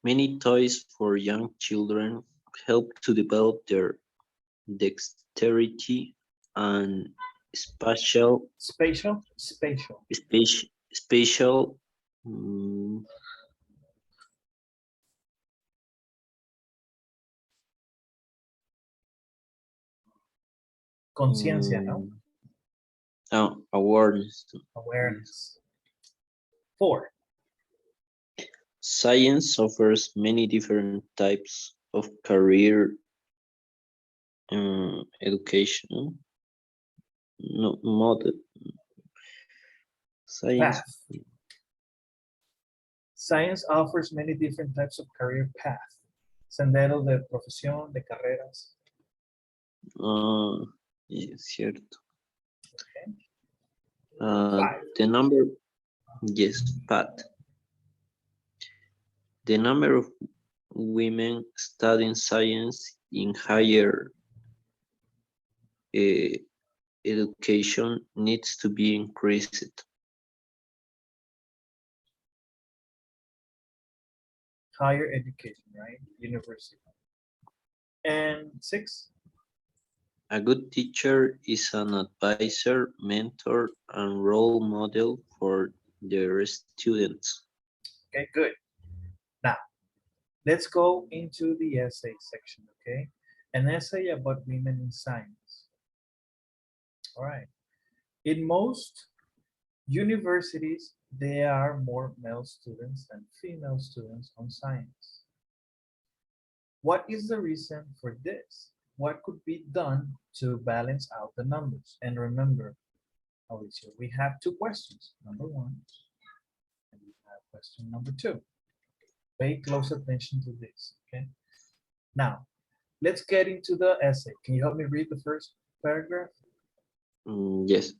Many toys for young children help to develop their dexterity and spatial Spatial. spatial mm, Conciencia, no? awareness. Awareness. 4. Science offers many different types of career education. No, model. Science. Path. Science offers many different types of career path. Sendero de profesión, de carreras. Es cierto. Okay. The number, yes, Pat. The number of women studying science in higher education needs to be increased. Higher education, right? University. And 6. A good teacher is an advisor, mentor, and role model for their students. Okay, good. Now, let's go into the essay section, okay? An essay about women in science. All right. In most universities, there are more male students than female students on science. What is the reason for this? What could be done to balance out the numbers? And remember, Mauricio, we have 2 questions. Number 1, and we have question number 2. Pay close attention to this, okay? Now, let's get into the essay. Can you help me read the first paragraph? Yes.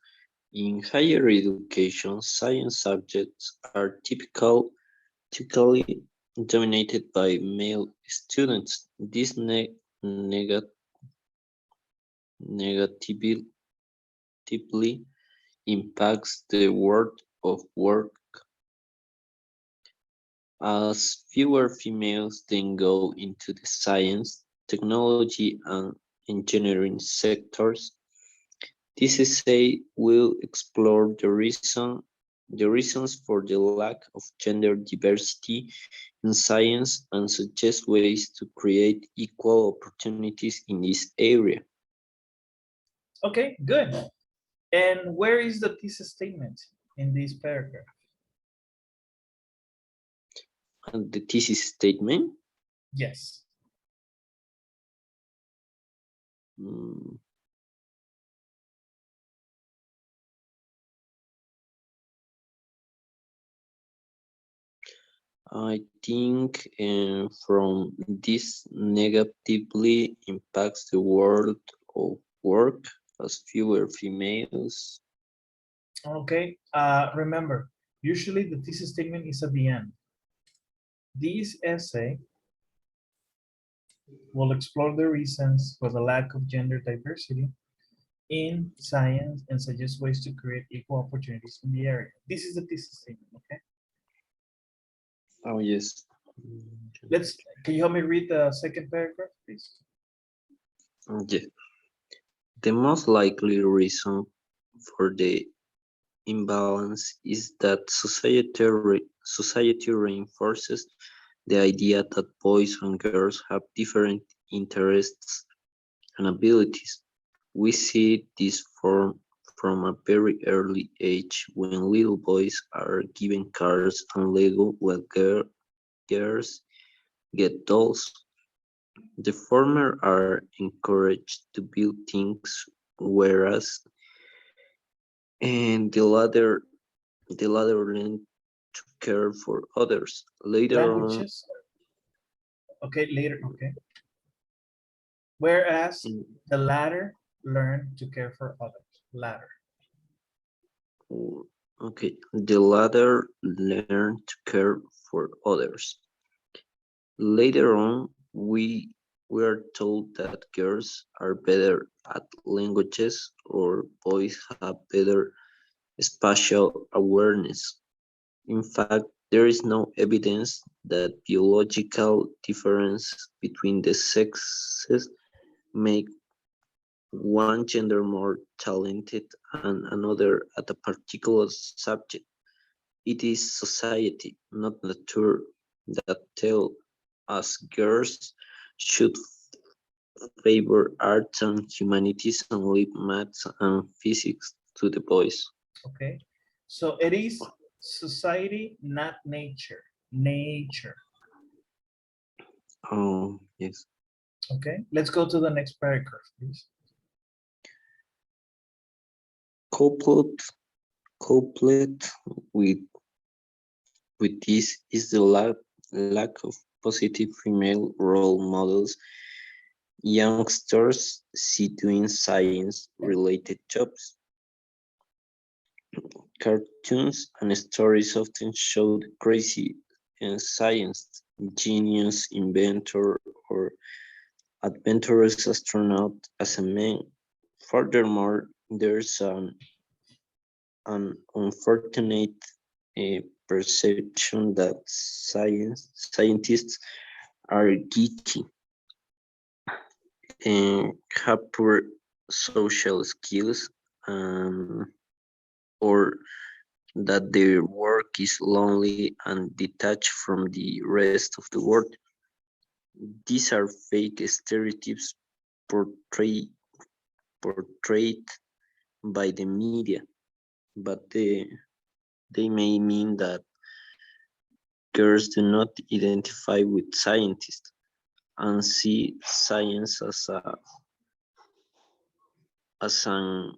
In higher education, science subjects are typically dominated by male students. This negatively impacts the world of work, as fewer females then go into the science, technology, and engineering sectors. This essay will explore the reasons for the lack of gender diversity in science and suggest ways to create equal opportunities in this area. Okay, good. And where is the thesis statement in this paragraph? And the thesis statement, Yes. I think from this negatively impacts the world of work as fewer females. Okay, remember, usually the thesis statement is at the end. This essay will explore the reasons for the lack of gender diversity in science and suggest ways to create equal opportunities in the area. This is the thesis statement, okay? Oh yes. Can you help me read the second paragraph, please? Yeah. The most likely reason for the imbalance is that society reinforces the idea that boys and girls have different interests and abilities. We see this form from a very early age when little boys are given cars and Lego while girls get dolls. The former are encouraged to build things, whereas and the latter learn to care for others. Later on, Languages, okay, later, okay. Whereas in, the latter learn to care for others, latter. okay, the latter learn to care for others. Later on, we are told that girls are better at languages or boys have better spatial awareness. In fact, there is no evidence that biological difference between the sexes make one gender more talented and another at a particular subject. It is society, not nature, that tell us girls should favor arts and humanities and leave maths and physics to the boys. Okay, so it is society, not nature. Nature. Oh, yes. Okay, let's go to the next paragraph, please. Coupled, coupled with this is the lack of positive female role models youngsters see doing science-related jobs. Cartoons and stories often show the crazy science genius, inventor, or adventurous astronaut as a man. Furthermore, there's an unfortunate perception that scientists are geeky and have poor social skills, or that their work is lonely and detached from the rest of the world. These are fake stereotypes portrayed, portrayed by the media, but they may mean that girls do not identify with scientists and see science as an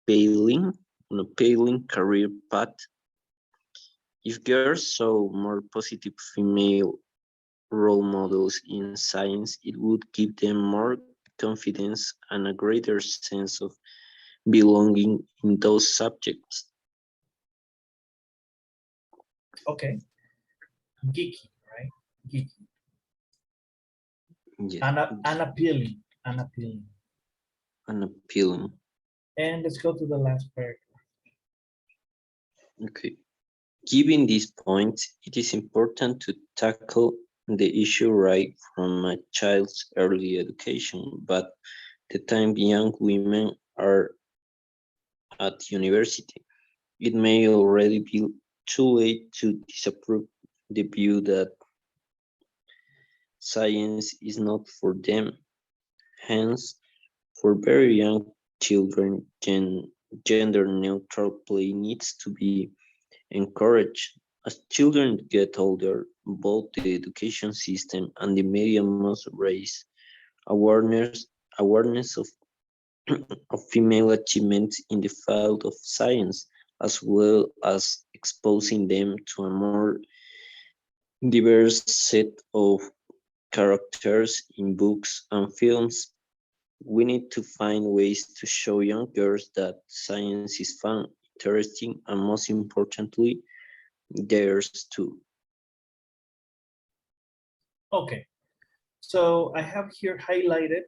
unappealing, unappealing career path. If girls saw more positive female role models in science, it would give them more confidence and a greater sense of belonging in those subjects. Okay, geeky, right? Geeky. Yeah, Unappealing, unappealing. unappealing. And let's go to the last paragraph. Okay. Given these points, it is important to tackle the issue right from a child's early education, but the time young women are at university, it may already be too late to disapprove the view that science is not for them. Hence, for very young children, gender neutral play needs to be encouraged. As children get older, both the education system and the media must raise awareness awareness of female achievements in the field of science, as well as exposing them to a more diverse set of characters in books and films. We need to find ways to show young girls that science is fun, interesting, and most importantly, theirs too. Okay, so I have here highlighted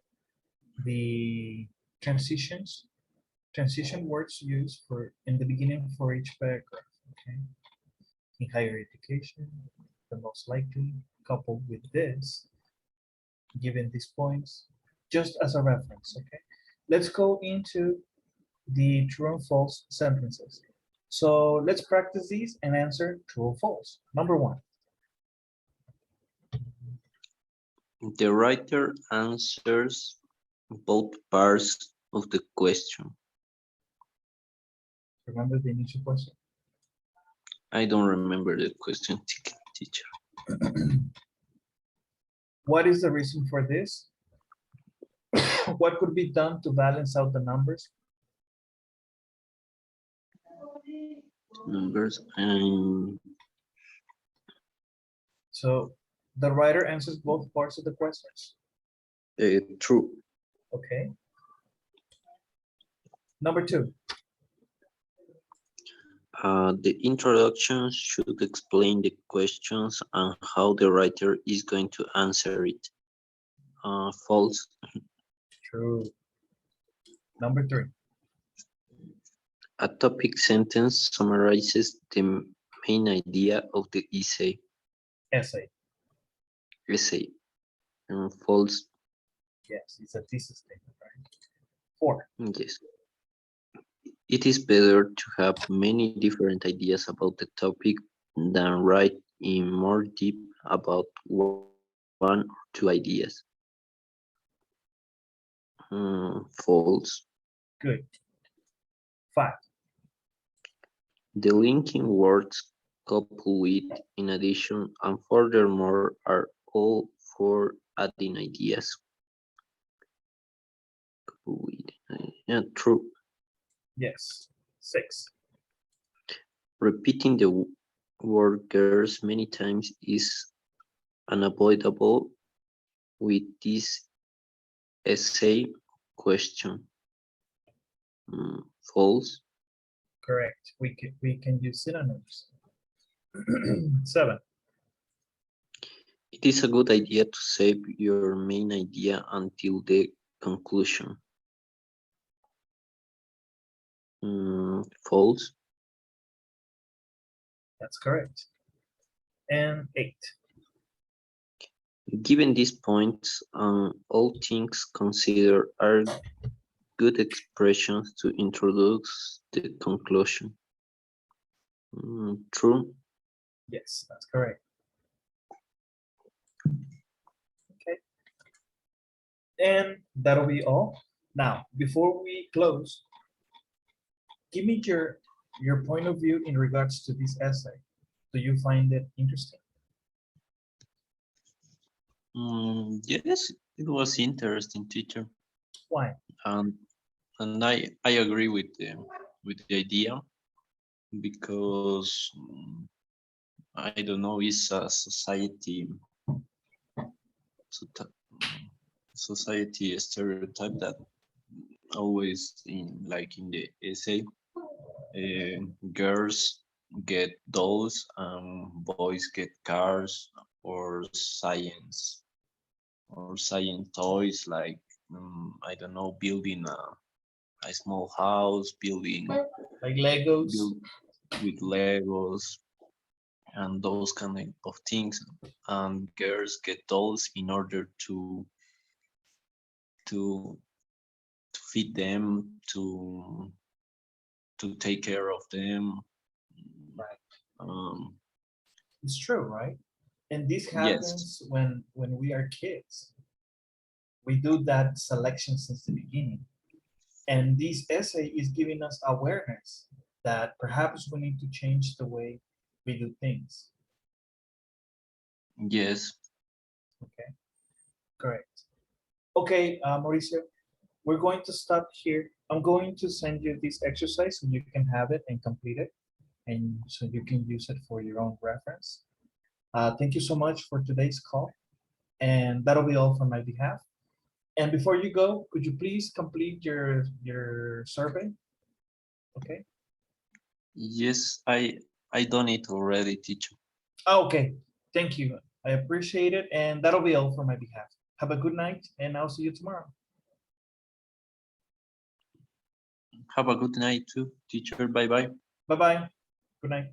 the transition words used for in the beginning for each paragraph. Okay, in higher education, the most likely, coupled with this, given these points, just as a reference. Okay, let's go into the true and false sentences. So let's practice these and answer true or false. Number one. The writer answers both parts of the question. Remember the initial question? I don't remember the question, teacher. What is the reason for this? What could be done to balance out the numbers? Numbers and So the writer answers both parts of the questions. true. Okay. Number two. The introduction should explain the questions and how the writer is going to answer it. False. True. Number three. A topic sentence summarizes the main idea of the essay. Essay. False. Yes, it's a thesis statement, right? Four. Yes. It is better to have many different ideas about the topic than write in more deep about one or two ideas. False. Good. Five. The linking words coupled with, in addition, and furthermore are all for adding ideas. Yeah, true. Yes. Six. Repeating the word girls many times is unavoidable with this essay question. False. Correct. We can use synonyms. Seven. It is a good idea to save your main idea until the conclusion. False. That's correct. And eight. Given these points, all things considered are good expressions to introduce the conclusion. True. Yes, that's correct. Okay. And that'll be all. Now, before we close, give me your point of view in regards to this essay. Do you find it interesting? Yes, it was interesting, teacher. Why? And I agree with the idea because I don't know, it's a society stereotype that always in the essay, girls get dolls and boys get cars or science toys like I don't know, building a small house, building Like Legos? build with Legos and those kind of things. And girls get dolls in order to feed them, to take care of them. Right. Um, It's true, right? And this yes, happens when we are kids. We do that selection since the beginning. And this essay is giving us awareness that perhaps we need to change the way we do things. yes. Okay, correct. Okay, Mauricio, we're going to stop here. I'm going to send you this exercise so you can have it and complete it and so you can use it for your own reference. Thank you so much for today's call, and that'll be all from my behalf. And before you go, could you please complete your survey? Okay. Yes, I done it already, teacher. Okay. Thank you. I appreciate it, and that'll be all from my behalf. Have a good night, and I'll see you tomorrow. Have a good night too, teacher. Bye bye. Bye bye. Good night.